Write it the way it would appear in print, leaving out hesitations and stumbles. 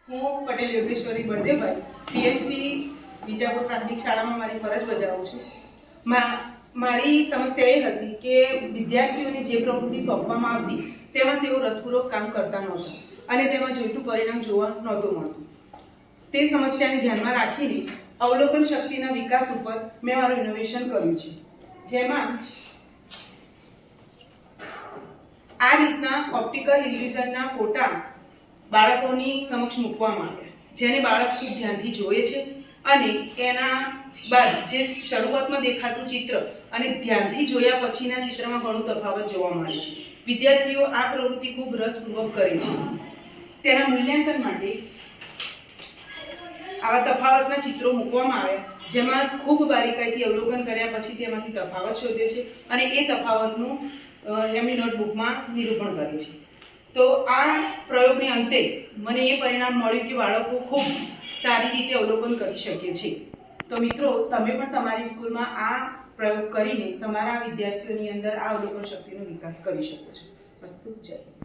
હું પટેલ યોગેશ્વરી બળદેવભાઈ પીએચડી વિજાપુર પ્રાથમિક શાળામાં મારી ફરજ બજાવું છું. મારી સમસ્યા એ હતી કે વિદ્યાર્થીઓને જે પ્રવૃત્તિ સોંપવામાં આવતી તેમાં તેઓ રસપૂર્વક કામ કરતા નહોતા અને તેમાં જોઈતું પરિણામ જોવા નહોતું મળતું. તે સમસ્યાને ધ્યાનમાં રાખીને અવલોકન શક્તિના વિકાસ ઉપર મેં મારું ઇનોવેશન કર્યું છે, જેમાં આ રીતના ઓપ્ટિકલ ઇલ્યુઝનના ફોટા બાળકોની સમક્ષ મૂકવામાં આવ્યા, જેને બાળક ખૂબ ધ્યાનથી જોવે છે અને એના બાદ જે શરૂઆતમાં દેખાતું ચિત્ર અને ધ્યાનથી જોયા પછીના ચિત્રમાં ઘણો તફાવત જોવા મળે છે. વિદ્યાર્થીઓ આ પ્રવૃત્તિ ખૂબ રસપૂર્વક કરે છે. તેના મૂલ્યાંકન માટે આવા તફાવતના ચિત્રો મૂકવામાં આવ્યા, જેમાં ખૂબ બારીકાઈથી અવલોકન કર્યા પછી તેમાંથી તફાવત શોધે છે અને એ તફાવતનું એમની નોટબુકમાં નિરૂપણ કરે છે. તો આ પ્રયોગને અંતે મને એ પરિણામ મળ્યું કે બાળકો ખૂબ સારી રીતે અવલોકન કરી શકે છે. તો મિત્રો, તમે પણ તમારી સ્કૂલમાં આ પ્રયોગ કરીને તમારા વિદ્યાર્થીઓની અંદર આ અવલોકન શક્તિનો વિકાસ કરી શકો છો. અસ્તુ. જય.